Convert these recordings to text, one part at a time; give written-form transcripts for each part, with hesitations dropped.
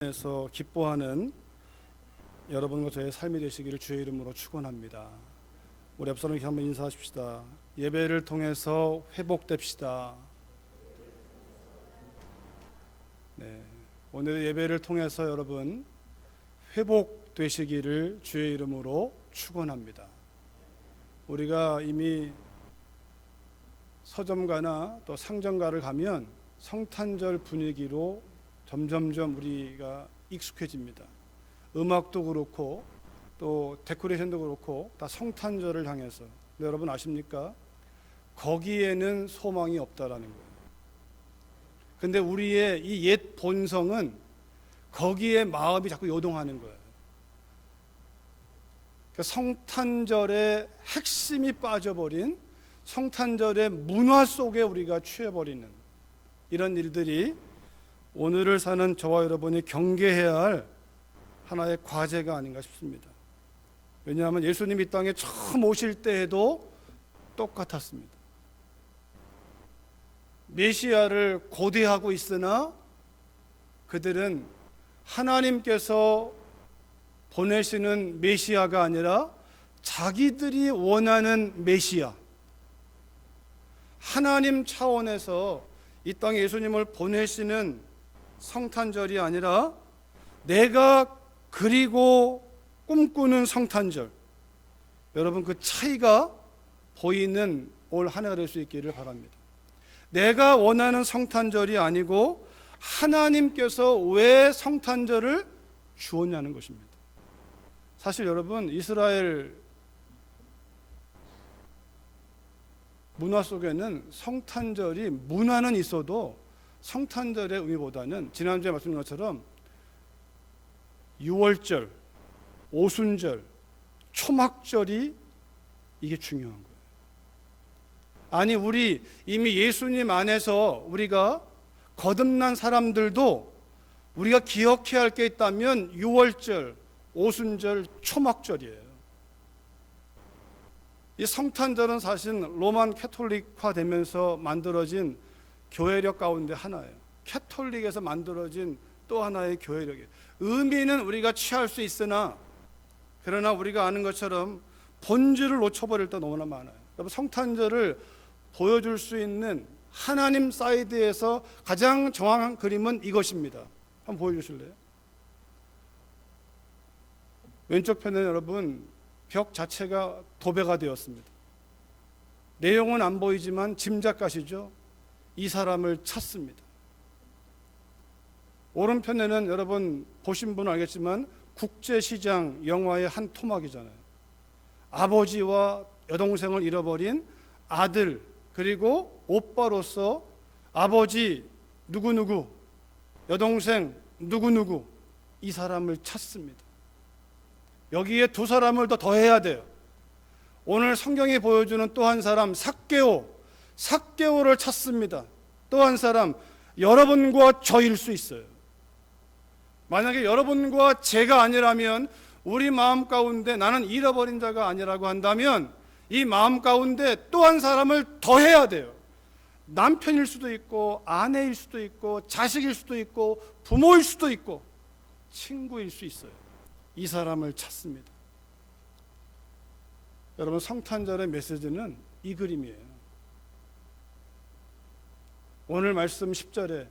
에서 기뻐하는 여러분과 저의 삶이 되시기를 주의 이름으로 축원합니다. 우리 앞사람 이렇게 한번 인사하십시다. 예배를 통해서 회복됩시다. 네, 오늘의 예배를 통해서 여러분 회복되시기를 주의 이름으로 축원합니다. 우리가 이미 서점가나 또 상점가를 가면 성탄절 분위기로 점점점 우리가 익숙해집니다. 음악도 그렇고 또 데코레이션도 그렇고 다 성탄절을 향해서. 근데 여러분 아십니까? 거기에는 소망이 없다라는 거예요. 근데 우리의 이 옛 본성은 거기에 마음이 자꾸 요동하는 거예요. 그러니까 성탄절의 핵심이 빠져버린, 성탄절의 문화 속에 우리가 취해버리는 이런 일들이 오늘을 사는 저와 여러분이 경계해야 할 하나의 과제가 아닌가 싶습니다. 왜냐하면 예수님이 이 땅에 처음 오실 때에도 똑같았습니다. 메시아를 고대하고 있으나 그들은 하나님께서 보내시는 메시아가 아니라 자기들이 원하는 메시아, 하나님 차원에서 이 땅에 예수님을 보내시는 성탄절이 아니라 내가 그리고 꿈꾸는 성탄절. 여러분 그 차이가 보이는 올 한 해가 될 수 있기를 바랍니다. 내가 원하는 성탄절이 아니고 하나님께서 왜 성탄절을 주었냐는 것입니다. 사실 여러분 이스라엘 문화 속에는 성탄절이 문화는 있어도 성탄절의 의미보다는 지난주에 말씀드린 것처럼 유월절, 오순절, 초막절이 이게 중요한 거예요. 아니 우리 이미 예수님 안에서 우리가 거듭난 사람들도 우리가 기억해야 할 게 있다면 유월절, 오순절, 초막절이에요. 이 성탄절은 사실 로만 캐톨릭화 되면서 만들어진 교회력 가운데 하나예요. 캐톨릭에서 만들어진 또 하나의 교회력이에요. 의미는 우리가 취할 수 있으나 그러나 우리가 아는 것처럼 본질을 놓쳐버릴 때 너무나 많아요. 여러분 성탄절을 보여줄 수 있는 하나님 사이드에서 가장 정확한 그림은 이것입니다. 한번 보여주실래요? 왼쪽 편에 여러분 벽 자체가 도배가 되었습니다. 내용은 안 보이지만 짐작가시죠? 이 사람을 찾습니다. 오른편에는 여러분 보신 분은 알겠지만 국제시장 영화의 한 토막이잖아요. 아버지와 여동생을 잃어버린 아들 그리고 오빠로서 아버지 누구누구, 여동생 누구누구 이 사람을 찾습니다. 여기에 두 사람을 더 더해야 돼요. 오늘 성경이 보여주는 또 한 사람 삭개오를 찾습니다. 또 한 사람 여러분과 저일 수 있어요. 만약에 여러분과 제가 아니라면 우리 마음 가운데 나는 잃어버린 자가 아니라고 한다면 이 마음 가운데 또 한 사람을 더해야 돼요. 남편일 수도 있고 아내일 수도 있고 자식일 수도 있고 부모일 수도 있고 친구일 수 있어요. 이 사람을 찾습니다. 여러분 성탄절의 메시지는 이 그림이에요. 오늘 말씀 10절에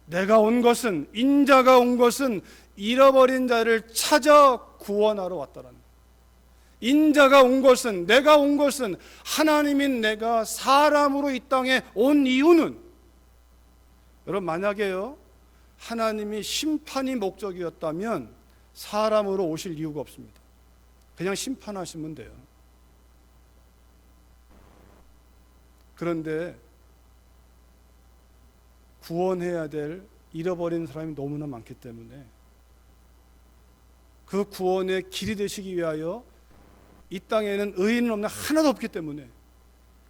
내가 온 것은 인자가 온 것은 잃어버린 자를 찾아 구원하러 왔다라는 거예요. 인자가 온 것은 내가 온 것은 하나님인 내가 사람으로 이 땅에 온 이유는 여러분 만약에요 하나님이 심판이 목적이었다면 사람으로 오실 이유가 없습니다. 그냥 심판하시면 돼요. 그런데 구원해야 될 잃어버린 사람이 너무나 많기 때문에 그 구원의 길이 되시기 위하여 이 땅에는 의인은 없나 하나도 없기 때문에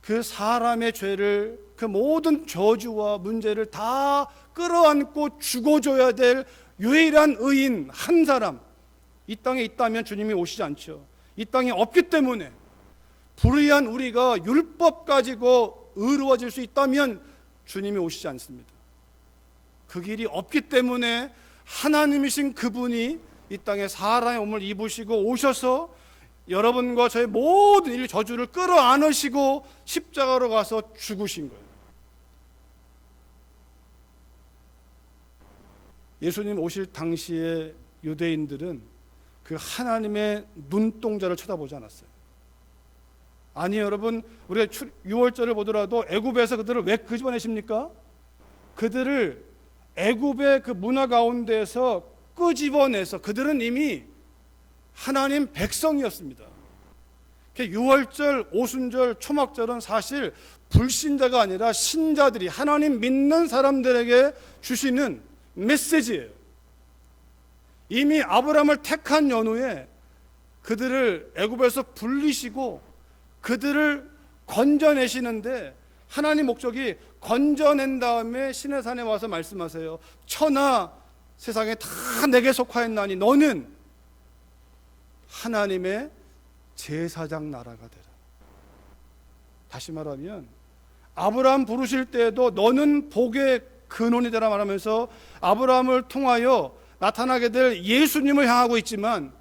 그 사람의 죄를 그 모든 저주와 문제를 다 끌어안고 죽어줘야 될 유일한 의인 한 사람 이 땅에 있다면 주님이 오시지 않죠. 이 땅에 없기 때문에 불의한 우리가 율법 가지고 의로워질 수 있다면 주님이 오시지 않습니다. 그 길이 없기 때문에 하나님이신 그분이 이 땅에 사람의 몸을 입으시고 오셔서 여러분과 저의 모든 인류 저주를 끌어안으시고 십자가로 가서 죽으신 거예요. 예수님 오실 당시에 유대인들은 그 하나님의 눈동자를 쳐다보지 않았어요. 아니 여러분, 우리가 6월절을 보더라도 애굽에서 그들을 왜 끄집어내십니까? 그들을 애굽의 그 문화 가운데에서 끄집어내서 그들은 이미 하나님 백성이었습니다. 6월절, 오순절, 초막절은 사실 불신자가 아니라 신자들이 하나님 믿는 사람들에게 주시는 메시지예요. 이미 아브라함을 택한 연후에 그들을 애굽에서 불리시고 그들을 건져내시는데 하나님 목적이 건져낸 다음에 시내산에 와서 말씀하세요. 천하 세상에 다 내게 속하였나니 너는 하나님의 제사장 나라가 되라. 다시 말하면 아브라함 부르실 때에도 너는 복의 근원이 되라 말하면서 아브라함을 통하여 나타나게 될 예수님을 향하고 있지만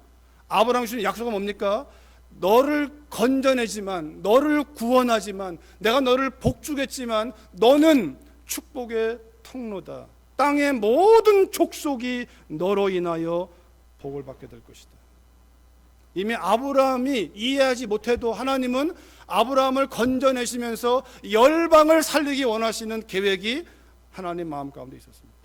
아브라함이 주신 약속은 뭡니까? 너를 건져내지만, 너를 구원하지만, 내가 너를 복주겠지만 너는 축복의 통로다. 땅의 모든 족속이 너로 인하여 복을 받게 될 것이다. 이미 아브라함이 이해하지 못해도 하나님은 아브라함을 건져내시면서 열방을 살리기 원하시는 계획이 하나님 마음 가운데 있었습니다.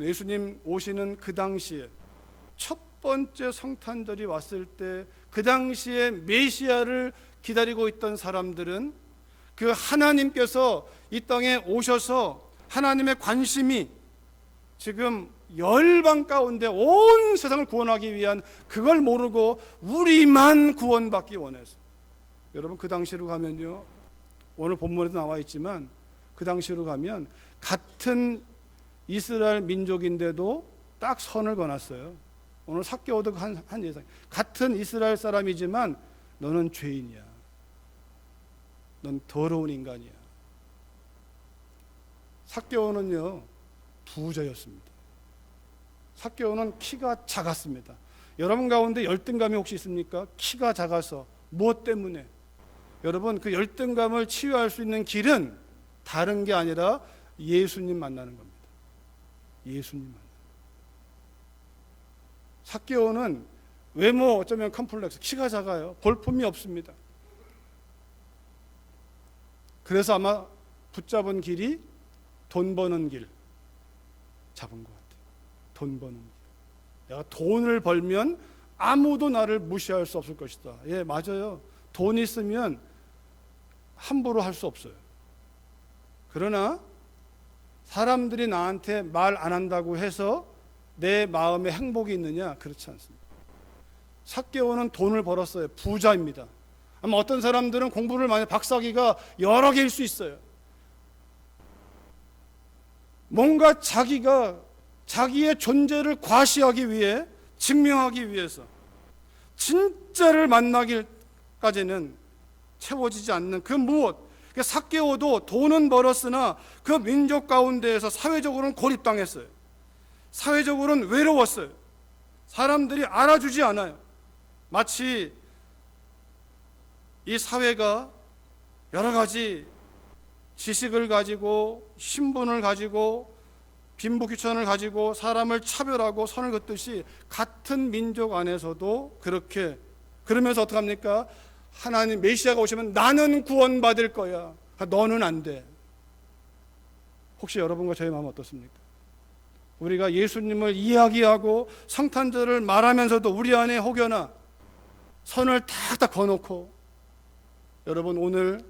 예수님 오시는 그 당시에 첫 번째 성탄절이 왔을 때 그 당시에 메시아를 기다리고 있던 사람들은 그 하나님께서 이 땅에 오셔서 하나님의 관심이 지금 열방 가운데 온 세상을 구원하기 위한 그걸 모르고 우리만 구원받기 원해서, 여러분 그 당시로 가면요, 오늘 본문에도 나와 있지만 그 당시로 가면 같은 이스라엘 민족인데도 딱 선을 거놨어요. 오늘 삭개오도 한 예상, 같은 이스라엘 사람이지만 너는 죄인이야, 넌 더러운 인간이야. 삭개오는요 부자였습니다. 삭개오는 키가 작았습니다. 여러분 가운데 열등감이 혹시 있습니까? 키가 작아서. 무엇 때문에? 여러분 그 열등감을 치유할 수 있는 길은 다른 게 아니라 예수님 만나는 겁니다. 예수님 만나는. 삭개오는 외모 어쩌면 컴플렉스, 키가 작아요. 볼품이 없습니다. 그래서 아마 붙잡은 길이 돈 버는 길 잡은 것 같아요. 돈 버는 길. 내가 돈을 벌면 아무도 나를 무시할 수 없을 것이다. 예, 맞아요. 돈 있으면 함부로 할 수 없어요. 그러나 사람들이 나한테 말 안 한다고 해서 내 마음에 행복이 있느냐? 그렇지 않습니다. 삭개오는 돈을 벌었어요. 부자입니다. 아마 어떤 사람들은 공부를 많이, 박사기가 여러 개일 수 있어요. 뭔가 자기의 존재를 과시하기 위해, 증명하기 위해서 진짜를 만나기까지는 채워지지 않는 그 무엇. 삭개오도 돈은 벌었으나 그 민족 가운데에서 사회적으로는 고립당했어요. 사회적으로는 외로웠어요. 사람들이 알아주지 않아요. 마치 이 사회가 여러 가지 지식을 가지고 신분을 가지고 빈부귀천을 가지고 사람을 차별하고 선을 긋듯이 같은 민족 안에서도 그렇게, 그러면서 어떡합니까? 하나님 메시아가 오시면 나는 구원받을 거야, 너는 안 돼. 혹시 여러분과 저의 마음 어떻습니까? 우리가 예수님을 이야기하고 성탄절을 말하면서도 우리 안에 혹여나 선을 탁탁 거놓고, 여러분 오늘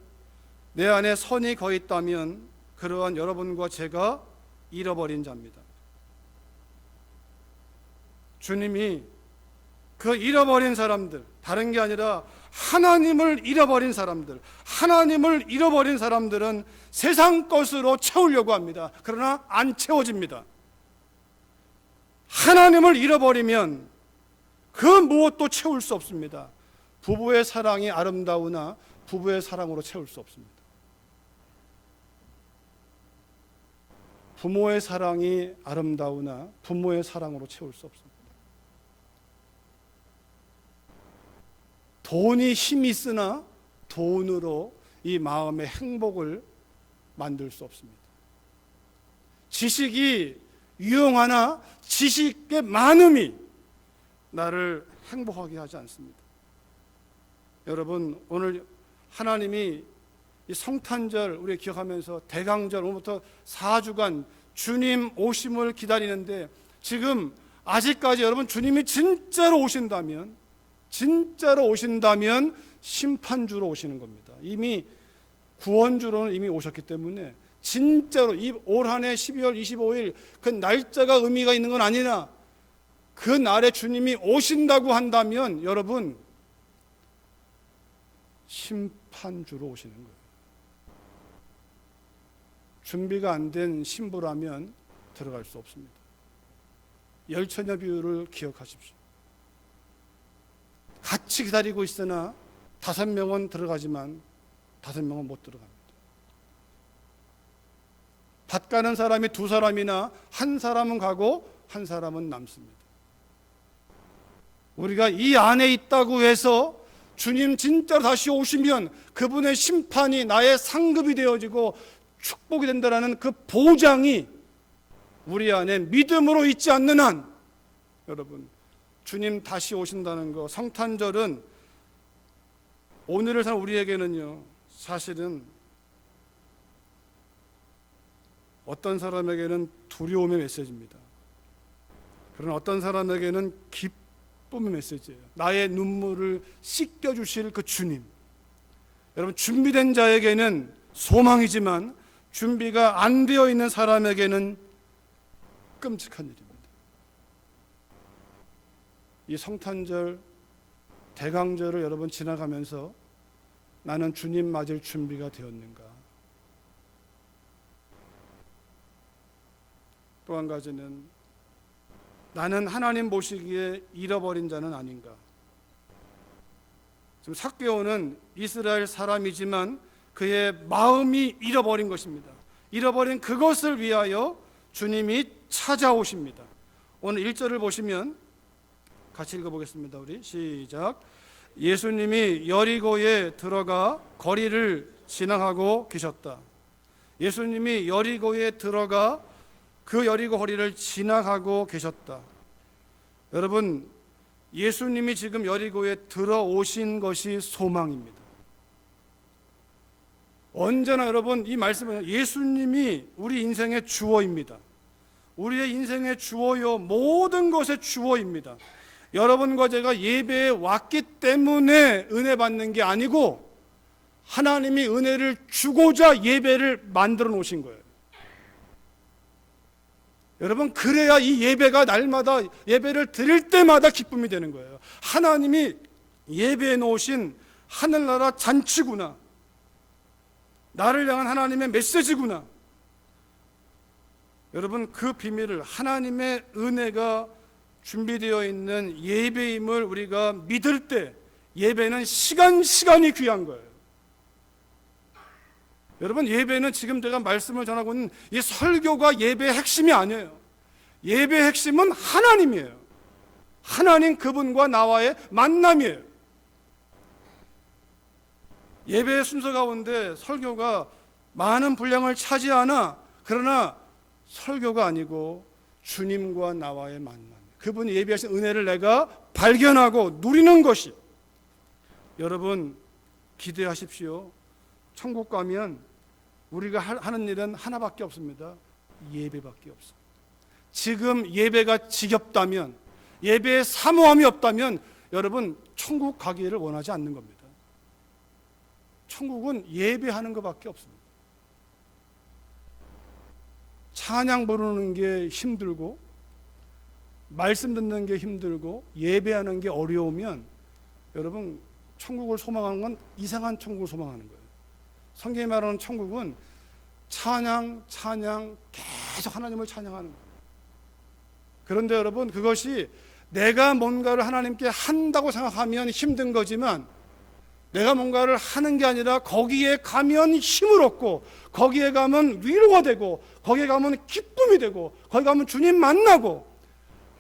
내 안에 선이 거의 있다면 그러한 여러분과 제가 잃어버린 자입니다. 주님이 그 잃어버린 사람들, 다른 게 아니라 하나님을 잃어버린 사람들, 하나님을 잃어버린 사람들은 세상 것으로 채우려고 합니다. 그러나 안 채워집니다. 하나님을 잃어버리면 그 무엇도 채울 수 없습니다. 부부의 사랑이 아름다우나 부부의 사랑으로 채울 수 없습니다. 부모의 사랑이 아름다우나 부모의 사랑으로 채울 수 없습니다. 돈이 힘이 있으나 돈으로 이 마음의 행복을 만들 수 없습니다. 지식이 유용하나 지식의 많음이 나를 행복하게 하지 않습니다. 여러분, 오늘 하나님이 이 성탄절 우리 기억하면서 대강절 오늘부터 4주간 주님 오심을 기다리는데, 지금 아직까지 여러분 주님이 진짜로 오신다면 심판주로 오시는 겁니다. 이미 구원주로는 이미 오셨기 때문에 진짜로 이 올 한 해 12월 25일 그 날짜가 의미가 있는 건 아니나 그 날에 주님이 오신다고 한다면 여러분 심판주로 오시는 거예요. 준비가 안 된 신부라면 들어갈 수 없습니다. 열처녀 비유를 기억하십시오. 같이 기다리고 있으나 5명은 들어가지만 5명은 못 들어갑니다. 밭 가는 사람이 2사람이나 1사람은 가고 1사람은 남습니다. 우리가 이 안에 있다고 해서 주님 진짜로 다시 오시면 그분의 심판이 나의 상급이 되어지고 축복이 된다는 그 보장이 우리 안에 믿음으로 있지 않는 한, 여러분 주님 다시 오신다는 거, 성탄절은 오늘을 사는 우리에게는요 사실은 어떤 사람에게는 두려움의 메시지입니다. 그러나 어떤 사람에게는 기쁨의 메시지예요. 나의 눈물을 씻겨주실 그 주님. 여러분 준비된 자에게는 소망이지만 준비가 안 되어 있는 사람에게는 끔찍한 일입니다. 이 성탄절 대강절을 여러분 지나가면서 나는 주님 맞을 준비가 되었는가? 또 한 가지는 나는 하나님 보시기에 잃어버린 자는 아닌가? 지금 삭개오는 이스라엘 사람이지만 그의 마음이 잃어버린 것입니다. 잃어버린 그것을 위하여 주님이 찾아오십니다. 오늘 1절을 보시면 같이 읽어보겠습니다. 우리 시작. 예수님이 여리고에 들어가 거리를 지나가고 계셨다. 예수님이 여리고에 들어가 그 여리고 거리를 지나가고 계셨다. 여러분 예수님이 지금 여리고에 들어오신 것이 소망입니다. 언제나 여러분 이 말씀은 예수님이 우리 인생의 주어입니다. 우리의 인생의 주어요 모든 것의 주어입니다. 여러분과 제가 예배에 왔기 때문에 은혜 받는 게 아니고 하나님이 은혜를 주고자 예배를 만들어 놓으신 거예요. 여러분 그래야 이 예배가 날마다 예배를 드릴 때마다 기쁨이 되는 거예요. 하나님이 예배해 놓으신 하늘나라 잔치구나, 나를 향한 하나님의 메시지구나. 여러분 그 비밀을, 하나님의 은혜가 준비되어 있는 예배임을 우리가 믿을 때 예배는 시간이 귀한 거예요. 여러분 예배는 지금 제가 말씀을 전하고 있는 이 설교가 예배의 핵심이 아니에요. 예배의 핵심은 하나님이에요. 하나님 그분과 나와의 만남이에요. 예배의 순서 가운데 설교가 많은 분량을 차지하나 그러나 설교가 아니고 주님과 나와의 만남, 그분이 예비하신 은혜를 내가 발견하고 누리는 것이, 여러분 기대하십시오. 천국 가면 우리가 하는 일은 하나밖에 없습니다. 예배밖에 없어요. 지금 예배가 지겹다면, 예배에 사모함이 없다면 여러분 천국 가기를 원하지 않는 겁니다. 천국은 예배하는 것밖에 없습니다. 찬양 부르는 게 힘들고 말씀 듣는 게 힘들고 예배하는 게 어려우면 여러분 천국을 소망하는 건 이상한 천국을 소망하는 거예요. 성경이 말하는 천국은 찬양 계속 하나님을 찬양하는 거예요. 그런데 여러분 그것이 내가 뭔가를 하나님께 한다고 생각하면 힘든 거지만, 내가 뭔가를 하는 게 아니라 거기에 가면 힘을 얻고, 거기에 가면 위로가 되고, 거기에 가면 기쁨이 되고, 거기 가면 주님 만나고.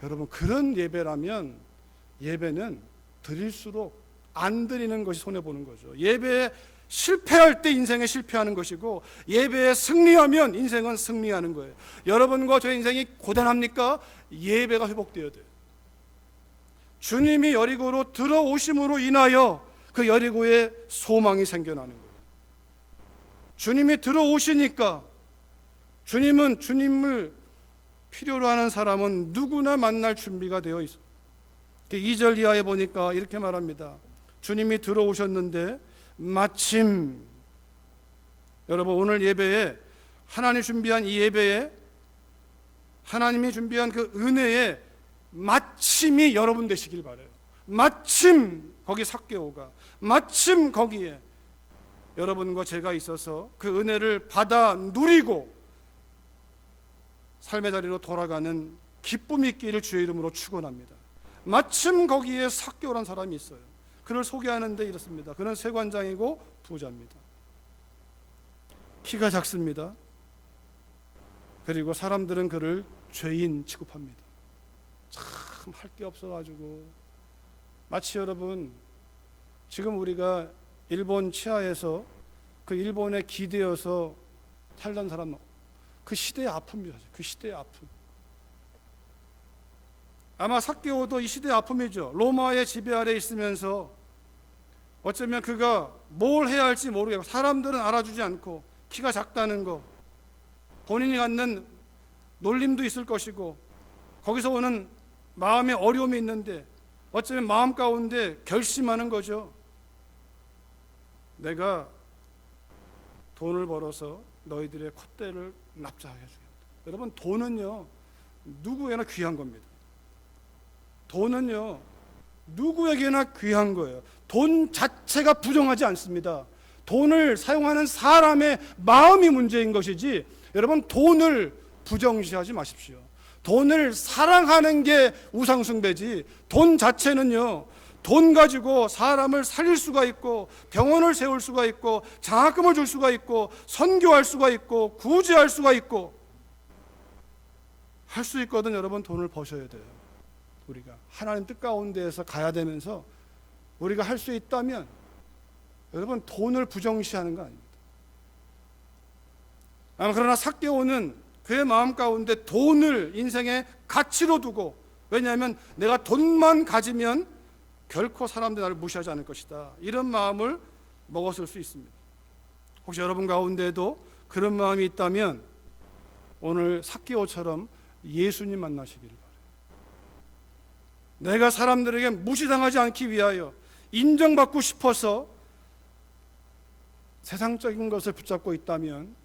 여러분, 그런 예배라면 예배는 드릴수록 안 드리는 것이 손해보는 거죠. 예배에 실패할 때 인생에 실패하는 것이고, 예배에 승리하면 인생은 승리하는 거예요. 여러분과 저의 인생이 고단합니까? 예배가 회복되어야 돼요. 주님이 여리고로 들어오심으로 인하여 그 여리고에 소망이 생겨나는 거예요. 주님이 들어오시니까, 주님을 필요로 하는 사람은 누구나 만날 준비가 되어 있어요. 2절 이하에 보니까 이렇게 말합니다. 주님이 들어오셨는데 마침, 여러분, 오늘 예배에, 하나님이 준비한 이 예배에, 하나님이 준비한 그 은혜에 마침이 여러분 되시길 바라요. 마침 거기 삭개오가, 마침 거기에 여러분과 제가 있어서 그 은혜를 받아 누리고 삶의 자리로 돌아가는 기쁨이 있기를 주의 이름으로 축원합니다. 마침 거기에 삭개오란 사람이 있어요. 그를 소개하는데 이렇습니다. 그는 세관장이고 부자입니다. 키가 작습니다. 그리고 사람들은 그를 죄인 취급합니다. 참 할 게 없어가지고, 마치 여러분, 지금 우리가 일본 치하에서 그 일본에 기대어서 살던 사람, 그 시대의 아픔이죠. 그 시대의 아픔. 아마 삭개오도 이 시대의 아픔이죠. 로마의 지배 아래 있으면서 어쩌면 그가 뭘 해야 할지 모르겠고, 사람들은 알아주지 않고, 키가 작다는 거, 본인이 갖는 놀림도 있을 것이고, 거기서 오는 마음의 어려움이 있는데 어쩌면 마음 가운데 결심하는 거죠. 내가 돈을 벌어서 너희들의 콧대를 납작하게 해주겠다. 여러분, 돈은요 누구에나 귀한 겁니다. 돈은요 누구에게나 귀한 거예요. 돈 자체가 부정하지 않습니다. 돈을 사용하는 사람의 마음이 문제인 것이지, 여러분, 돈을 부정시하지 마십시오. 돈을 사랑하는 게 우상숭배지, 돈 자체는요, 돈 가지고 사람을 살릴 수가 있고, 병원을 세울 수가 있고, 장학금을 줄 수가 있고, 선교할 수가 있고, 구제할 수가 있고, 할 수 있거든. 여러분, 돈을 버셔야 돼요. 우리가 하나님 뜻 가운데에서 가야 되면서 우리가 할 수 있다면, 여러분, 돈을 부정시하는 거 아닙니다. 그러나 삭개오는 그의 마음 가운데 돈을 인생의 가치로 두고, 왜냐하면 내가 돈만 가지면 결코 사람들이 나를 무시하지 않을 것이다, 이런 마음을 먹었을 수 있습니다. 혹시 여러분 가운데도 그런 마음이 있다면 오늘 삭개오처럼 예수님 만나시기를 바라요. 내가 사람들에게 무시당하지 않기 위하여, 인정받고 싶어서 세상적인 것을 붙잡고 있다면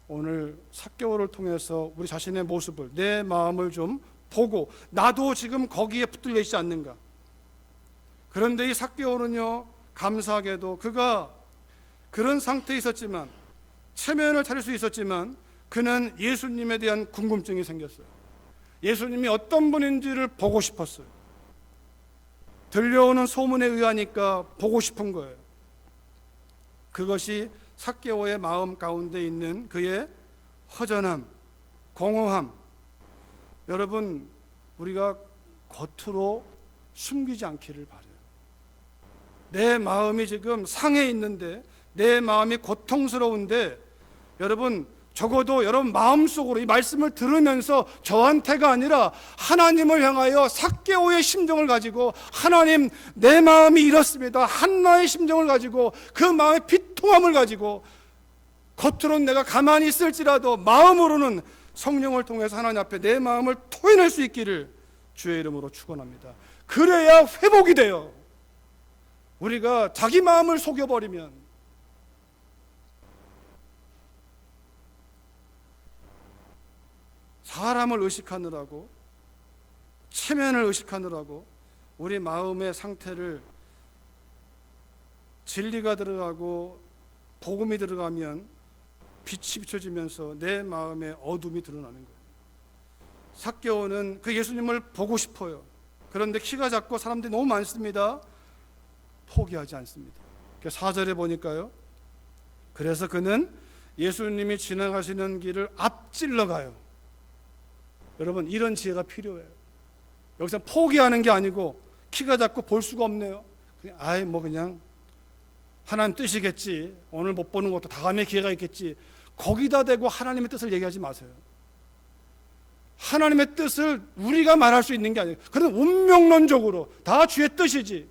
오늘 삭개오를 통해서 우리 자신의 모습을, 내 마음을 좀 보고, 나도 지금 거기에 붙들려 있지 않는가. 그런데 이 삭개오는요, 감사하게도 그가 그런 상태에 있었지만, 체면을 차릴 수 있었지만, 그는 예수님에 대한 궁금증이 생겼어요. 예수님이 어떤 분인지를 보고 싶었어요. 들려오는 소문에 의하니까 보고 싶은 거예요. 그것이 삭개오의 마음 가운데 있는 그의 허전함, 공허함. 여러분, 우리가 겉으로 숨기지 않기를 바라요. 내 마음이 지금 상해 있는데, 내 마음이 고통스러운데, 여러분, 적어도 여러분 마음속으로 이 말씀을 들으면서 저한테가 아니라 하나님을 향하여 삭개오의 심정을 가지고, 하나님, 내 마음이 이렇습니다, 한나의 심정을 가지고, 그 마음의 비통함을 가지고, 겉으로는 내가 가만히 있을지라도 마음으로는 성령을 통해서 하나님 앞에 내 마음을 토해낼 수 있기를 주의 이름으로 축원합니다. 그래야 회복이 돼요. 우리가 자기 마음을 속여버리면, 사람을 의식하느라고, 체면을 의식하느라고 우리 마음의 상태를, 진리가 들어가고 복음이 들어가면 빛이 비춰지면서 내 마음의 어둠이 드러나는 거예요. 삭개오는 그 예수님을 보고 싶어요. 그런데 키가 작고 사람들이 너무 많습니다. 포기하지 않습니다. 4절에 보니까요. 그래서 그는 예수님이 지나가시는 길을 앞질러 가요. 여러분, 이런 지혜가 필요해요. 여기서 포기하는 게 아니고 키가 작고 볼 수가 없네요. 그냥 하나님 뜻이겠지. 오늘 못 보는 것도 다음에 기회가 있겠지. 거기다 대고 하나님의 뜻을 얘기하지 마세요. 하나님의 뜻을 우리가 말할 수 있는 게 아니에요. 그런 운명론적으로 다 주의 뜻이지.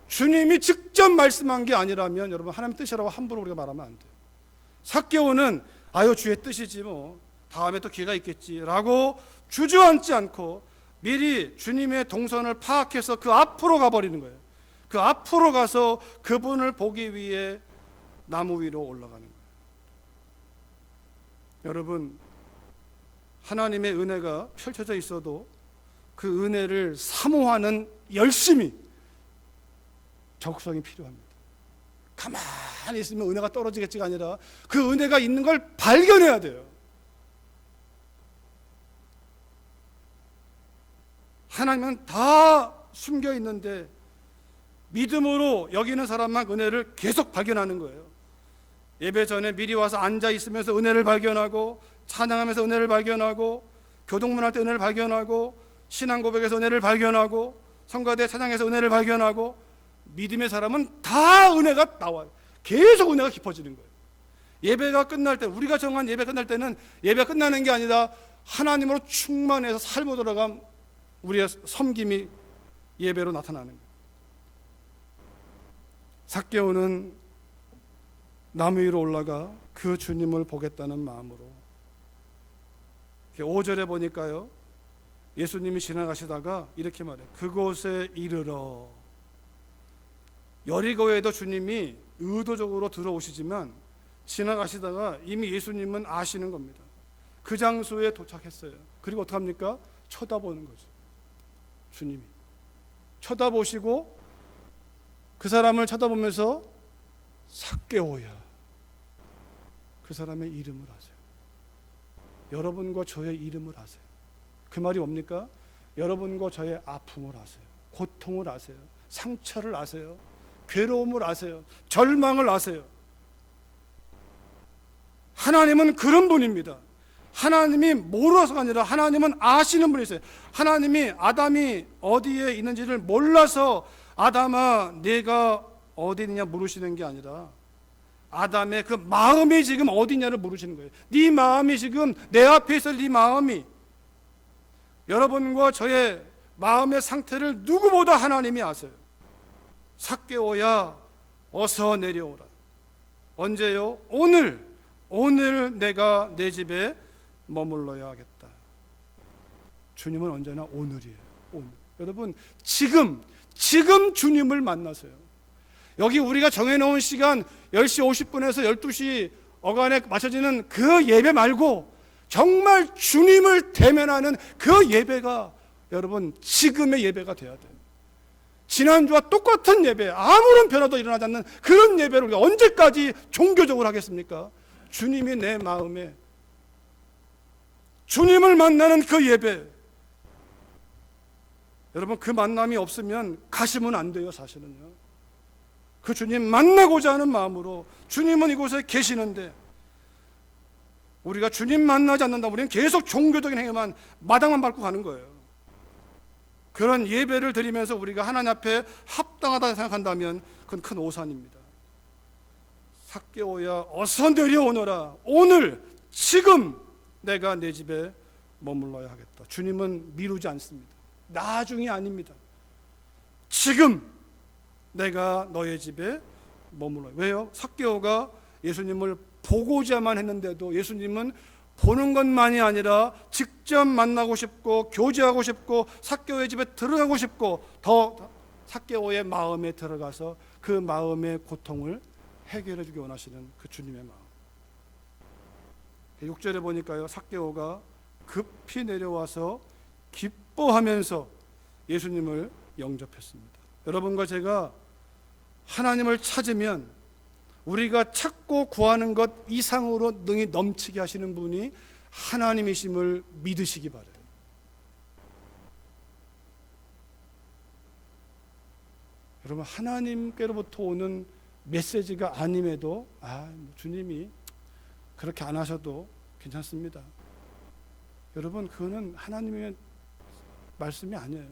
주님이 직접 말씀한 게 아니라면 여러분, 하나님의 뜻이라고 함부로 우리가 말하면 안 돼요. 삭개오는 주의 뜻이지 뭐 다음에 또 기회가 있겠지라고 주저앉지 않고 미리 주님의 동선을 파악해서 그 앞으로 가버리는 거예요. 그 앞으로 가서 그분을 보기 위해 나무 위로 올라가는 거예요. 여러분, 하나님의 은혜가 펼쳐져 있어도 그 은혜를 사모하는 열심이, 적성이 필요합니다. 가만히 있으면 은혜가 떨어지겠지가 아니라 그 은혜가 있는 걸 발견해야 돼요. 하나님은 다 숨겨 있는데 믿음으로 여기는 사람만 은혜를 계속 발견하는 거예요. 예배 전에 미리 와서 앉아 있으면서 은혜를 발견하고, 찬양하면서 은혜를 발견하고, 교동문할 때 은혜를 발견하고, 신앙 고백에서 은혜를 발견하고, 성가대 찬양에서 은혜를 발견하고, 믿음의 사람은 다 은혜가 나와요. 계속 은혜가 깊어지는 거예요. 예배가 끝날 때, 우리가 정한 예배 끝날 때는 예배가 끝나는 게 아니라 하나님으로 충만해서 삶으로 들어간 우리의 섬김이 예배로 나타나는 거예요. 삭개오는 나무 위로 올라가 그 주님을 보겠다는 마음으로, 5절에 보니까요, 예수님이 지나가시다가 이렇게 말해요. 그곳에 이르러. 여리고에도 주님이 의도적으로 들어오시지만 지나가시다가 이미 예수님은 아시는 겁니다. 그 장소에 도착했어요. 그리고 어떡합니까? 쳐다보는 거죠. 주님이 쳐다보시고 그 사람을 쳐다보면서 삭개오야, 그 사람의 이름을 아세요. 여러분과 저의 이름을 아세요. 그 말이 뭡니까? 여러분과 저의 아픔을 아세요. 고통을 아세요. 상처를 아세요. 괴로움을 아세요. 절망을 아세요. 하나님은 그런 분입니다. 하나님이 모르서가 아니라 하나님은 아시는 분이세요. 하나님이 아담이 어디에 있는지를 몰라서 아담아 네가 어디 있느냐 물으시는 게 아니라 아담의 그 마음이 지금 어디냐를 물으시는 거예요. 네 마음이 지금 내 앞에 있을 네 마음이, 여러분과 저의 마음의 상태를 누구보다 하나님이 아세요. 삭개오야 어서 내려오라. 언제요? 오늘 내가 내 집에 머물러야 하겠다. 주님은 언제나 오늘이에요. 오늘. 여러분, 지금 주님을 만나세요. 여기 우리가 정해놓은 시간 10시 50분에서 12시 어간에 맞춰지는 그 예배 말고 정말 주님을 대면하는 그 예배가 여러분 지금의 예배가 돼야 돼요. 지난주와 똑같은 예배, 아무런 변화도 일어나지 않는 그런 예배를 우리가 언제까지 종교적으로 하겠습니까? 주님이 내 마음에, 주님을 만나는 그 예배, 여러분 그 만남이 없으면 가시면 안 돼요. 사실은요, 그 주님 만나고자 하는 마음으로, 주님은 이곳에 계시는데 우리가 주님 만나지 않는다, 우리는 계속 종교적인 행위만 마당만 밟고 가는 거예요. 그런 예배를 드리면서 우리가 하나님 앞에 합당하다 생각한다면 그건 큰 오산입니다. 삭개오야 어서 내려오너라. 오늘 지금 내가 내 집에 머물러야 하겠다. 주님은 미루지 않습니다. 나중이 아닙니다. 지금 내가 너의 집에 머물러요. 왜요? 삭개오가 예수님을 보고자만 했는데도 예수님은 보는 것만이 아니라 직접 만나고 싶고 교제하고 싶고 삭개오의 집에 들어가고 싶고 더 삭개오의 마음에 들어가서 그 마음의 고통을 해결해 주기 원하시는 그 주님의 마음. 6절에 보니까요, 삭개오가 급히 내려와서 기뻐하면서 예수님을 영접했습니다. 여러분과 제가 하나님을 찾으면 우리가 찾고 구하는 것 이상으로 능히 넘치게 하시는 분이 하나님이심을 믿으시기 바라요. 여러분, 하나님께로부터 오는 메시지가 아님에도 주님이 그렇게 안 하셔도 괜찮습니다. 여러분, 그거는 하나님의 말씀이 아니에요.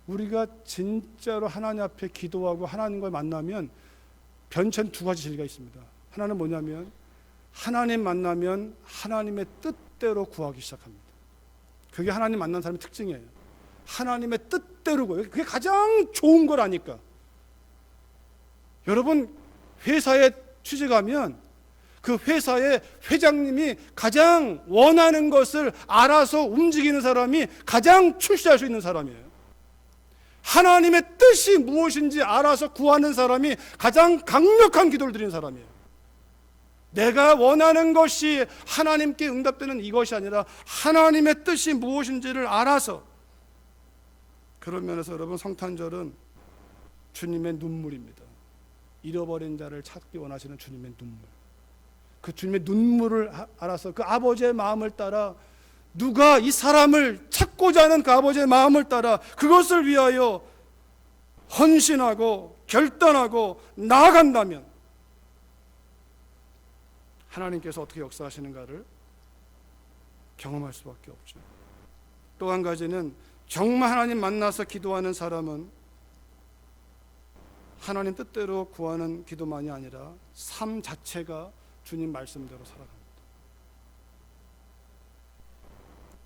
우리가 진짜로 하나님 앞에 기도하고 하나님과 만나면 변천 두 가지 진리가 있습니다. 하나는 뭐냐면 하나님 만나면 하나님의 뜻대로 구하기 시작합니다. 그게 하나님 만난 사람의 특징이에요. 하나님의 뜻대로 구해요. 그게 가장 좋은 거라니까. 여러분, 회사에 취직하면 그 회사의 회장님이 가장 원하는 것을 알아서 움직이는 사람이 가장 출세할 수 있는 사람이에요. 하나님의 뜻이 무엇인지 알아서 구하는 사람이 가장 강력한 기도를 드리는 사람이에요. 내가 원하는 것이 하나님께 응답되는 이것이 아니라 하나님의 뜻이 무엇인지를 알아서. 그런 면에서 여러분, 성탄절은 주님의 눈물입니다. 잃어버린 자를 찾기 원하시는 주님의 눈물. 그 주님의 눈물을 알아서 그 아버지의 마음을 따라, 누가 이 사람을 찾고자 하는 그 아버지의 마음을 따라 그것을 위하여 헌신하고 결단하고 나아간다면 하나님께서 어떻게 역사하시는가를 경험할 수밖에 없죠. 또 한 가지는 정말 하나님 만나서 기도하는 사람은 하나님 뜻대로 구하는 기도만이 아니라 삶 자체가 주님 말씀대로 살아갑니다.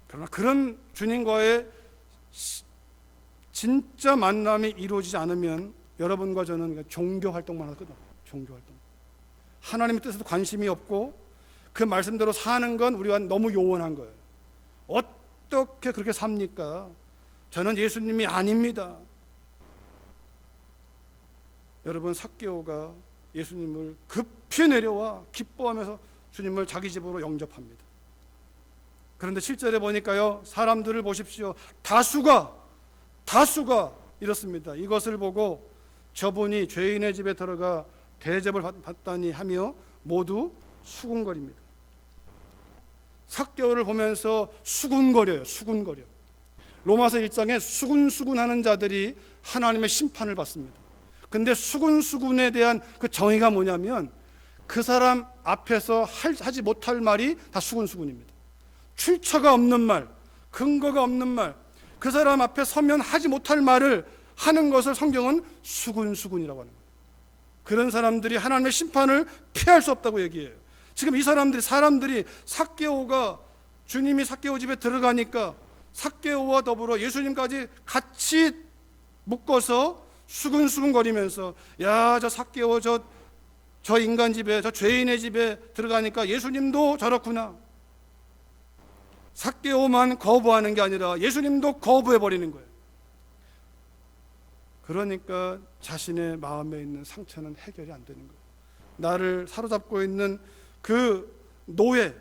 그러나 그런 주님과의 진짜 만남이 이루어지지 않으면 여러분과 저는 종교 활동만 하거든요. 종교 활동. 하나님의 뜻에도 관심이 없고 그 말씀대로 사는 건 우리가 너무 요원한 거예요. 어떻게 그렇게 삽니까? 저는 예수님이 아닙니다. 여러분, 삭개오가 예수님을 급히 내려와 기뻐하면서 주님을 자기 집으로 영접합니다. 그런데 7절에 보니까요, 사람들을 보십시오. 다수가 이렇습니다. 이것을 보고 저분이 죄인의 집에 들어가 대접을 받다니 하며 모두 수군거립니다. 삭개오를 보면서 수군거려요. 수군거려. 로마서 1장에 수군수군하는 자들이 하나님의 심판을 받습니다. 근데 수군수군에 대한 그 정의가 뭐냐면 그 사람 앞에서 하지 못할 말이 다 수군수군입니다. 출처가 없는 말, 근거가 없는 말, 그 사람 앞에 서면 하지 못할 말을 하는 것을 성경은 수군수군이라고 하는 거예요. 그런 사람들이 하나님의 심판을 피할 수 없다고 얘기해요. 지금 이 사람들이 삭개오가, 주님이 삭개오 집에 들어가니까 삭개오와 더불어 예수님까지 같이 묶어서 수근수근거리면서, 야, 저 삭개오 저 인간 집에, 저 죄인의 집에 들어가니까 예수님도 저렇구나. 삭개오만 거부하는 게 아니라 예수님도 거부해버리는 거예요. 그러니까 자신의 마음에 있는 상처는 해결이 안 되는 거예요. 나를 사로잡고 있는 그 노예,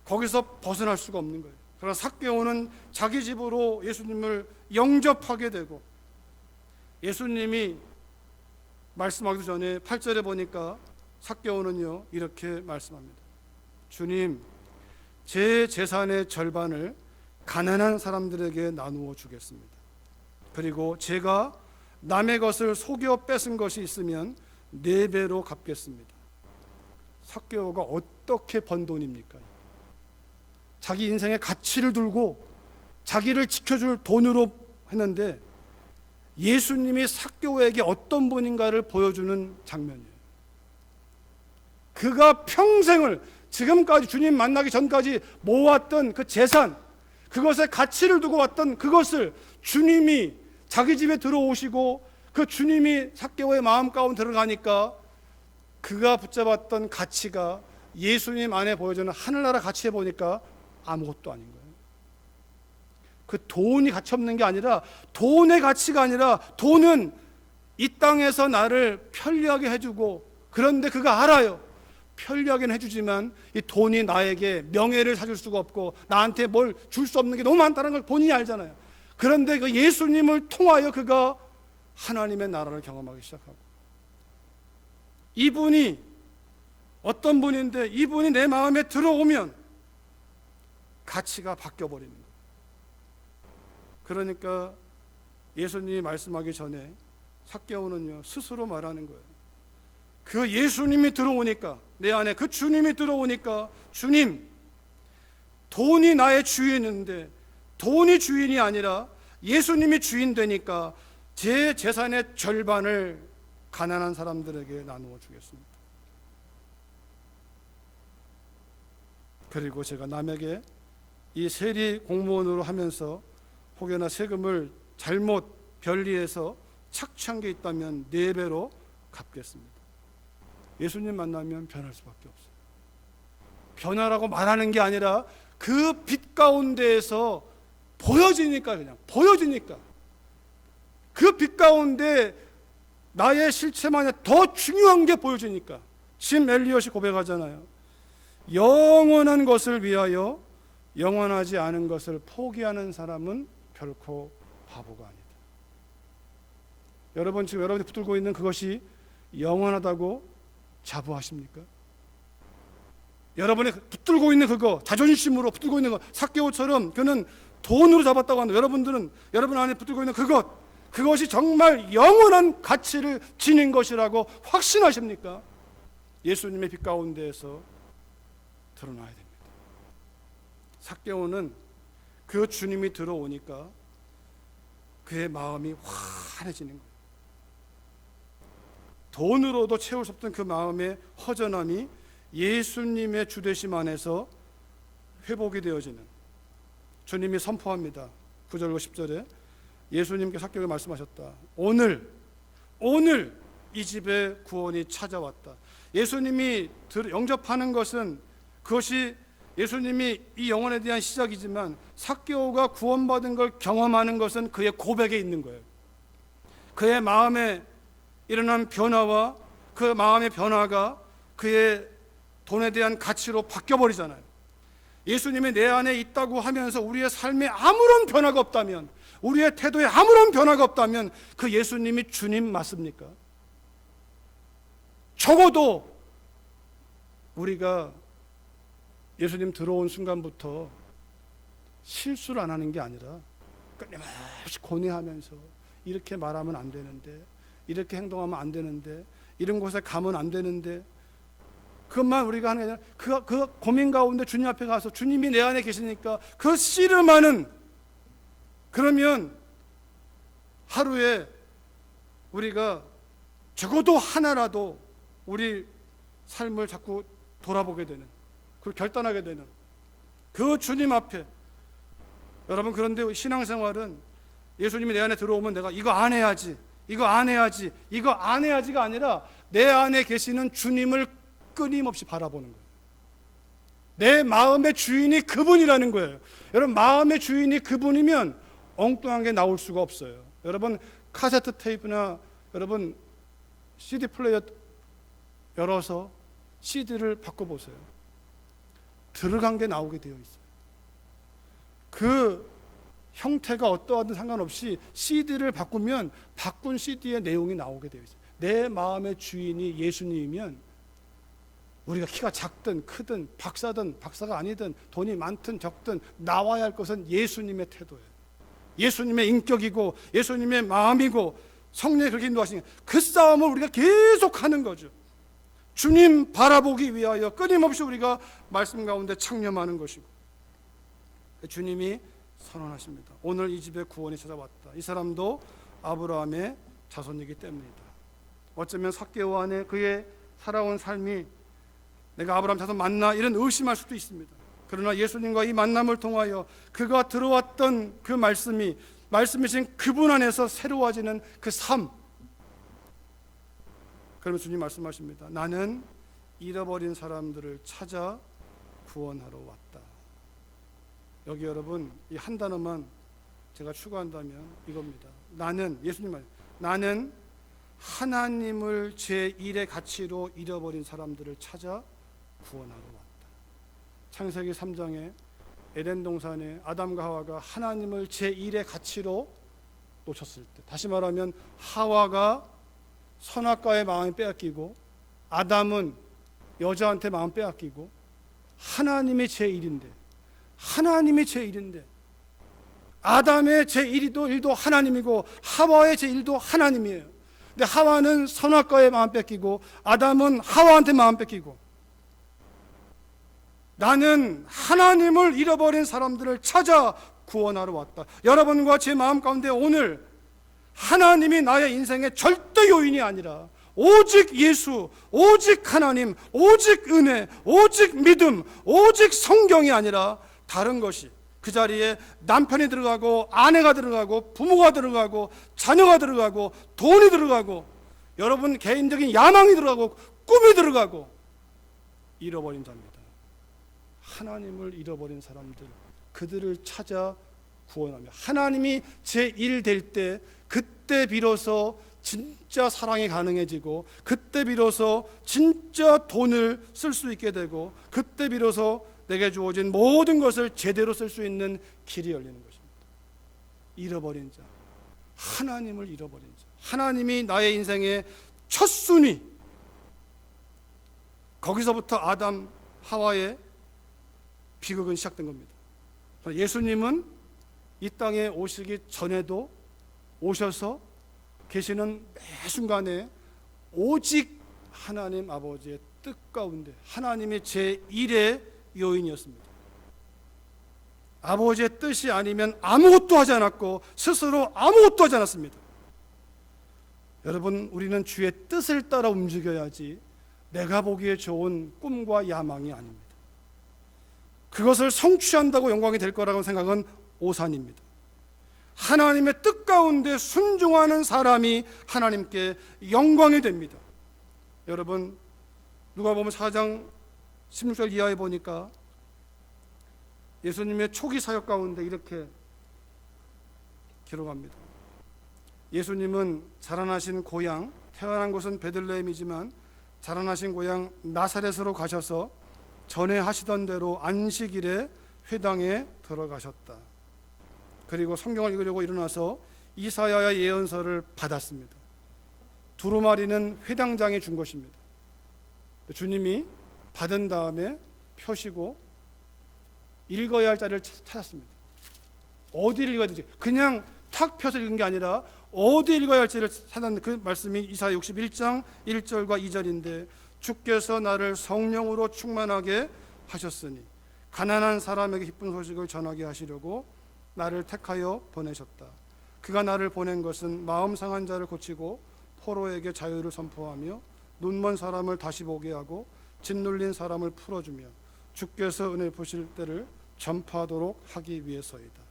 거기서 벗어날 수가 없는 거예요. 그러나 삭개오는 자기 집으로 예수님을 영접하게 되고, 예수님이 말씀하기도 전에 8절에 보니까 삭개오는요 이렇게 말씀합니다. 주님, 제 재산의 절반을 가난한 사람들에게 나누어 주겠습니다. 그리고 제가 남의 것을 속여 뺏은 것이 있으면 4배로 갚겠습니다. 삭개오가 어떻게 번 돈입니까? 자기 인생의 가치를 두고 자기를 지켜줄 돈으로 했는데 예수님이 삭개오에게 어떤 분인가를 보여주는 장면이에요. 그가 평생을, 지금까지 주님 만나기 전까지 모았던 그 재산, 그것에 가치를 두고 왔던 그것을 주님이 자기 집에 들어오시고 그 주님이 삭개오의 마음 가운데 들어가니까 그가 붙잡았던 가치가 예수님 안에 보여주는 하늘나라 가치에 보니까 아무것도 아닌 거예요. 그 돈이 가치 없는 게 아니라, 돈의 가치가 아니라, 돈은 이 땅에서 나를 편리하게 해주고, 그런데 그가 알아요. 편리하게는 해주지만 이 돈이 나에게 명예를 사줄 수가 없고 나한테 뭘 줄 수 없는 게 너무 많다는 걸 본인이 알잖아요. 그런데 그 예수님을 통하여 그가 하나님의 나라를 경험하기 시작하고, 이분이 어떤 분인데 이분이 내 마음에 들어오면 가치가 바뀌어버리는 거예요. 그러니까 예수님이 말씀하기 전에 삭개오는요 스스로 말하는 거예요. 그 예수님이 들어오니까, 내 안에 그 주님이 들어오니까, 주님, 돈이 나의 주인인데 돈이 주인이 아니라 예수님이 주인 되니까 제 재산의 절반을 가난한 사람들에게 나누어 주겠습니다. 그리고 제가 남에게 이 세리 공무원으로 하면서 혹여나 세금을 잘못 변리해서 착취한 게 있다면 4배로 갚겠습니다. 예수님 만나면 변할 수밖에 없어요. 변화라고 말하는 게 아니라 그 빛 가운데에서 보여지니까, 그냥 보여지니까, 그 빛 가운데 나의 실체만이 더 중요한 게 보여지니까. 짐 엘리엇이 고백하잖아요. 영원한 것을 위하여 영원하지 않은 것을 포기하는 사람은 결코 바보가 아니다. 여러분, 지금 여러분이 붙들고 있는 그것이 영원하다고 자부하십니까? 여러분이 붙들고 있는 그거, 자존심으로 붙들고 있는 거, 삭개오처럼 그는 돈으로 잡았다고 하는데, 여러분들은 여러분 안에 붙들고 있는 그것이 정말 영원한 가치를 지닌 것이라고 확신하십니까? 예수님의 빛 가운데에서 드러나야 됩니다. 삭개오는 그 주님이 들어오니까 그의 마음이 환해지는 거예요. 돈으로도 채울 수 없던 그 마음의 허전함이 예수님의 주되심 안에서 회복이 되어지는, 주님이 선포합니다. 9절과 10절에 예수님께 삭개오에게 말씀하셨다. 오늘 이 집에 구원이 찾아왔다. 예수님이 영접하는 것은, 그것이 예수님이 이 영혼에 대한 시작이지만 삭개오가 구원받은 걸 경험하는 것은 그의 고백에 있는 거예요. 그의 마음에 일어난 변화와 그 마음의 변화가 그의 돈에 대한 가치로 바뀌어버리잖아요. 예수님이 내 안에 있다고 하면서 우리의 삶에 아무런 변화가 없다면, 우리의 태도에 아무런 변화가 없다면 그 예수님이 주님 맞습니까? 적어도 우리가 예수님 들어온 순간부터 실수를 안 하는 게 아니라 끊임없이 고뇌하면서 이렇게 말하면 안 되는데, 이렇게 행동하면 안 되는데, 이런 곳에 가면 안 되는데, 그것만 우리가 하는 게 아니라 그 고민 가운데 주님 앞에 가서 주님이 내 안에 계시니까 그 씨름하는, 그러면 하루에 우리가 적어도 하나라도 우리 삶을 자꾸 돌아보게 되는, 그걸 결단하게 되는 그 주님 앞에. 여러분, 그런데 신앙생활은 예수님이 내 안에 들어오면 내가 이거 안 해야지, 이거 안 해야지, 이거 안 해야지가 아니라 내 안에 계시는 주님을 끊임없이 바라보는 거예요. 내 마음의 주인이 그분이라는 거예요. 여러분, 마음의 주인이 그분이면 엉뚱한 게 나올 수가 없어요. 여러분, 카세트 테이프나 여러분 CD 플레이어 열어서 CD를 바꿔보세요. 들어간 게 나오게 되어 있어요. 그 형태가 어떠하든 상관없이 CD를 바꾸면 바꾼 CD의 내용이 나오게 되어 있어요. 내 마음의 주인이 예수님이면 우리가 키가 작든 크든 박사든 박사가 아니든 돈이 많든 적든 나와야 할 것은 예수님의 태도예요. 예수님의 인격이고 예수님의 마음이고 성령이 그렇게 인도하시는 그 싸움을 우리가 계속 하는 거죠. 주님 바라보기 위하여 끊임없이 우리가 말씀 가운데 창념하는 것이고, 주님이 선언하십니다. 오늘 이 집에 구원이 찾아왔다. 이 사람도 아브라함의 자손이기 때문이다. 어쩌면 삭개오 안에 그의 살아온 삶이 내가 아브라함 자손 맞나 이런 의심할 수도 있습니다. 그러나 예수님과 이 만남을 통하여 그가 들어왔던 그 말씀이신 그분 안에서 새로워지는 그 삶, 그러면 주님 말씀하십니다. 나는 잃어버린 사람들을 찾아 구원하러 왔다. 여기 여러분, 이 한 단어만 제가 추가한다면 이겁니다. 나는, 예수님 말, 나는 하나님을 제 일의 가치로 잃어버린 사람들을 찾아 구원하러 왔다. 창세기 3장에 에덴 동산에 아담과 하와가 하나님을 제 일의 가치로 놓쳤을 때, 다시 말하면 하와가 선악과의 마음을 빼앗기고 아담은 여자한테 마음 빼앗기고, 하나님이 제 일인데, 하나님이 제 일인데, 아담의 제 일도 하나님이고 하와의 제 일도 하나님이에요. 근데 하와는 선악과에 마음 뺏기고 아담은 하와한테 마음 뺏기고, 나는 하나님을 잃어버린 사람들을 찾아 구원하러 왔다. 여러분과 제 마음 가운데 오늘 하나님이 나의 인생의 절대 요인이 아니라 오직 예수, 오직 하나님, 오직 은혜, 오직 믿음, 오직 성경이 아니라 다른 것이, 그 자리에 남편이 들어가고 아내가 들어가고 부모가 들어가고 자녀가 들어가고 돈이 들어가고 여러분 개인적인 야망이 들어가고 꿈이 들어가고 잃어버린 자입니다. 하나님을 잃어버린 사람들, 그들을 찾아 구원하며 하나님이 제1 될 때, 그때 비로소 진짜 사랑이 가능해지고, 그때 비로소 진짜 돈을 쓸 수 있게 되고, 그때 비로소 내게 주어진 모든 것을 제대로 쓸 수 있는 길이 열리는 것입니다. 잃어버린 자, 하나님을 잃어버린 자, 하나님이 나의 인생의 첫 순위, 거기서부터 아담 하와의 비극은 시작된 겁니다. 예수님은 이 땅에 오시기 전에도 오셔서 계시는 매 순간에 오직 하나님 아버지의 뜻 가운데 하나님이 제1의 요인이었습니다. 아버지의 뜻이 아니면 아무것도 하지 않았고 스스로 아무것도 하지 않았습니다. 여러분, 우리는 주의 뜻을 따라 움직여야지 내가 보기에 좋은 꿈과 야망이 아닙니다. 그것을 성취한다고 영광이 될 거라고 생각은 오산입니다. 하나님의 뜻 가운데 순종하는 사람이 하나님께 영광이 됩니다. 여러분, 누가복음 4장 16절 이하에 보니까 예수님의 초기 사역 가운데 이렇게 기록합니다. 예수님은 자라나신 고향, 태어난 곳은 베들레헴이지만 자라나신 고향 나사렛으로 가셔서 전에 하시던 대로 안식일에 회당에 들어가셨다. 그리고 성경을 읽으려고 일어나서 이사야의 예언서를 받았습니다. 두루마리는 회당장이 준 것입니다. 주님이 받은 다음에 펴시고 읽어야 할 자리를 찾았습니다. 어디를 읽어야 되지? 그냥 탁 펴서 읽은 게 아니라 어디 읽어야 할지를 찾았는데 그 말씀이 이사야 61장 1절과 2절인데, 주께서 나를 성령으로 충만하게 하셨으니 가난한 사람에게 기쁜 소식을 전하게 하시려고 나를 택하여 보내셨다. 그가 나를 보낸 것은 마음 상한 자를 고치고 포로에게 자유를 선포하며 눈먼 사람을 다시 보게 하고 짓눌린 사람을 풀어주며 주께서 은혜 보실 때를 전파하도록 하기 위해서이다.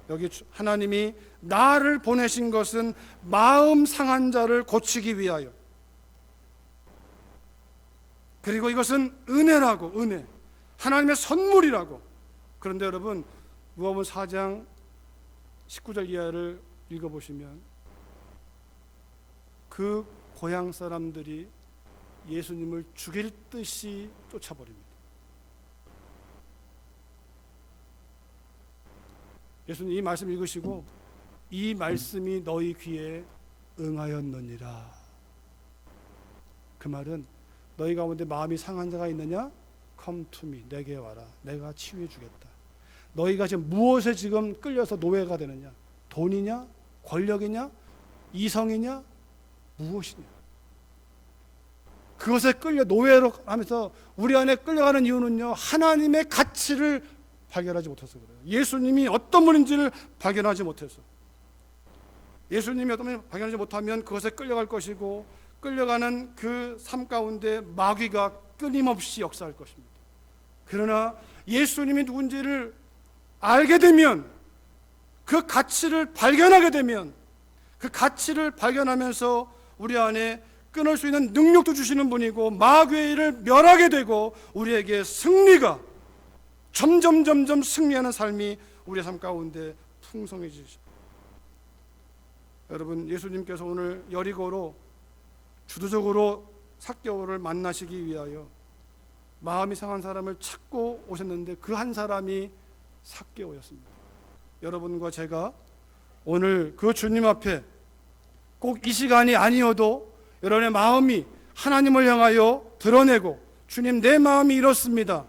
여기 하나님이 나를 보내신 것은 마음 상한 자를 고치기 위하여, 그리고 이것은 은혜라고, 은혜, 하나님의 선물이라고. 그런데 여러분, 누가복음 4장 19절 이하를 읽어보시면 그 고향 사람들이 예수님을 죽일 듯이 쫓아버립니다. 예수님 이 말씀 읽으시고 이 말씀이 너희 귀에 응하였느니라. 그 말은 너희 가운데 마음이 상한 자가 있느냐? Come to me, 내게 와라. 내가 치유해 주겠다. 너희가 지금 무엇에 지금 끌려서 노예가 되느냐? 돈이냐? 권력이냐? 이성이냐? 무엇이냐? 그것에 끌려 노예로 하면서 우리 안에 끌려가는 이유는요, 하나님의 가치를 발견하지 못해서 그래요. 예수님이 어떤 분인지를 발견하지 못해서. 예수님이 어떤 분인지 발견하지 못하면 그것에 끌려갈 것이고, 끌려가는 그 삶 가운데 마귀가 끊임없이 역사할 것입니다. 그러나 예수님이 누군지를 알게 되면, 그 가치를 발견하게 되면, 그 가치를 발견하면서 우리 안에 끊을 수 있는 능력도 주시는 분이고, 마귀의 일을 멸하게 되고 우리에게 승리가 점점 승리하는 삶이 우리의 삶 가운데 풍성해지십니다. 여러분, 예수님께서 오늘 여리고로 주도적으로 삭개오를 만나시기 위하여 마음이 상한 사람을 찾고 오셨는데 그 한 사람이 삭개오였습니다. 여러분과 제가 오늘 그 주님 앞에 꼭 이 시간이 아니어도 여러분의 마음이 하나님을 향하여 드러내고, 주님 내 마음이 이렇습니다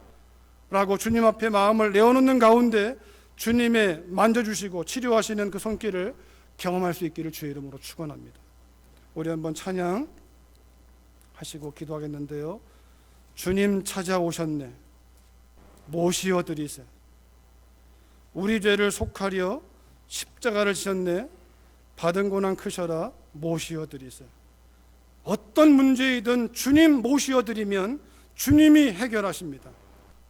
라고 주님 앞에 마음을 내어놓는 가운데 주님의 만져주시고 치료하시는 그 손길을 경험할 수 있기를 주의 이름으로 축원합니다. 우리 한번 찬양 하시고 기도하겠는데요. 주님 찾아오셨네, 모시어 드리세. 우리 죄를 속하려 십자가를 지셨네, 받은 고난 크셔라, 모시어 드리세. 어떤 문제이든 주님 모시어 드리면 주님이 해결하십니다.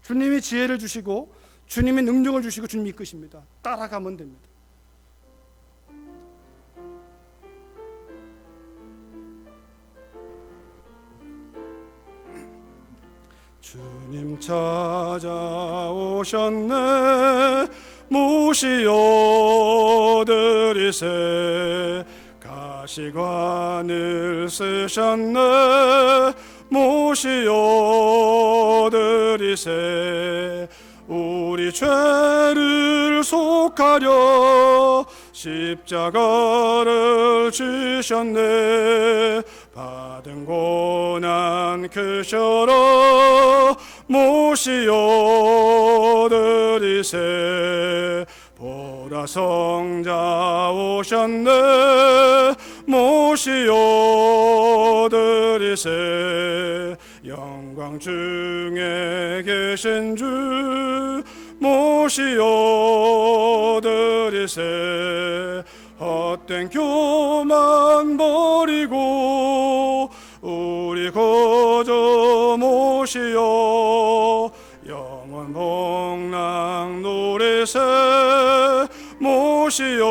주님이 지혜를 주시고 주님이 능력을 주시고 주님이 이끄십니다. 따라가면 됩니다. 주님 찾아오셨네, 모시어 드리세. 가시관을 쓰셨네, 모시어 드리세. 우리 죄를 속하려 십자가를 지셨네, 받은 고난 크셔라, 모시어 드리세. 보라 성자 오셨네, 모시어 드리세. 영광 중에 계신 주 모시어 드리세. 헛된 교만 버리고 우리 거저 모시어 영원 복락 누리세, 모시어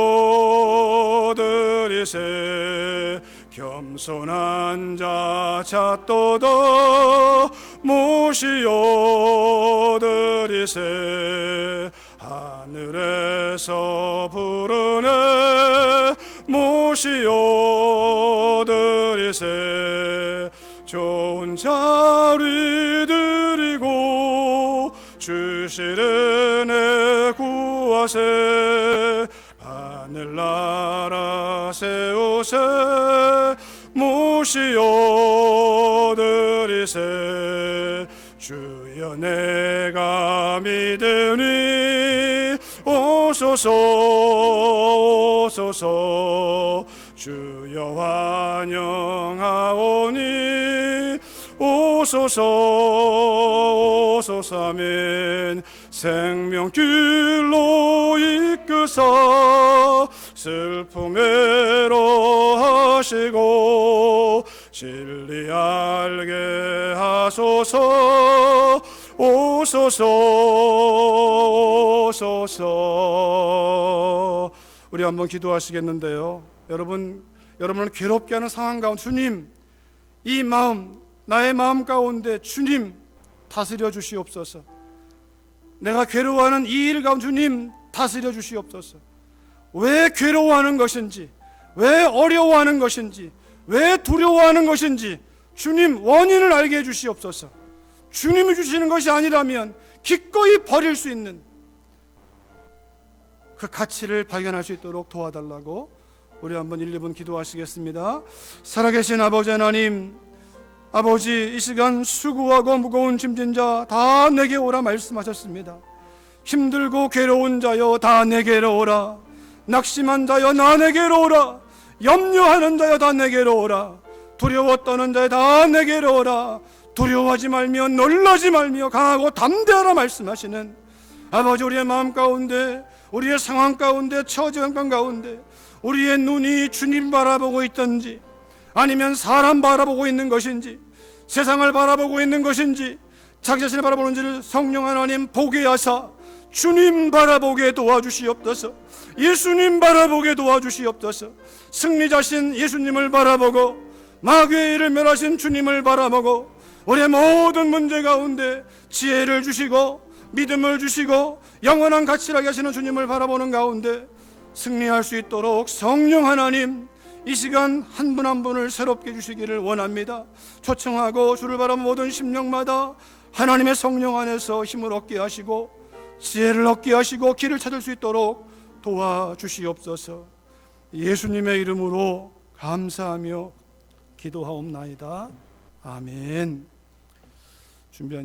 드리세. 겸손한 자 찾도다, 모시어 드리세. 하늘에서 부르네, 모시어 드리세. 좋은 자리 드리고 주실 은혜 구하세. 하늘나라 세우세, 모시어 드리세. 주여 내가 믿으니 오소서 오소서. 주여 환영하오니 오소서 오소서. 아멘. 생명길로 이끄사 슬픔 외로하시고 진리 알게 하소서, 오소서 오소서. 우리 한번 기도하시겠는데요. 여러분을 괴롭게 하는 상황 가운데 주님, 이 마음, 나의 마음 가운데 주님 다스려 주시옵소서. 내가 괴로워하는 이 일 가운데 주님 다스려 주시옵소서. 왜 괴로워하는 것인지, 왜 어려워하는 것인지, 왜 두려워하는 것인지 주님 원인을 알게 해주시옵소서. 주님이 주시는 것이 아니라면 기꺼이 버릴 수 있는 그 가치를 발견할 수 있도록 도와달라고 우리 한번 1, 2분 기도하시겠습니다. 살아계신 아버지 하나님, 아버지, 이 시간 수고하고 무거운 짐진 자 다 내게 오라 말씀하셨습니다. 힘들고 괴로운 자여 다 내게로 오라. 낙심한 자여 나 내게로 오라. 염려하는 자여 다 내게로 오라. 두려워 떠는 자여 다 내게로 오라. 두려워하지 말며 놀라지 말며 강하고 담대하라 말씀하시는 아버지, 우리의 마음 가운데, 우리의 상황 가운데, 처지 형편 가운데 우리의 눈이 주님 바라보고 있든지 아니면 사람 바라보고 있는 것인지 세상을 바라보고 있는 것인지 자기 자신을 바라보는지를 성령 하나님 보게 하사 주님 바라보게 도와주시옵소서. 예수님 바라보게 도와주시옵소서. 승리자신 예수님을 바라보고 마귀의 일을 멸하신 주님을 바라보고 우리의 모든 문제 가운데 지혜를 주시고 믿음을 주시고 영원한 가치를 하게 하시는 주님을 바라보는 가운데 승리할 수 있도록 성령 하나님 이 시간 한 분 한 분을 새롭게 주시기를 원합니다. 초청하고 주를 바라보는 모든 심령마다 하나님의 성령 안에서 힘을 얻게 하시고 지혜를 얻게 하시고 길을 찾을 수 있도록 도와주시옵소서. 예수님의 이름으로 감사하며 기도하옵나이다. 아멘. 준비한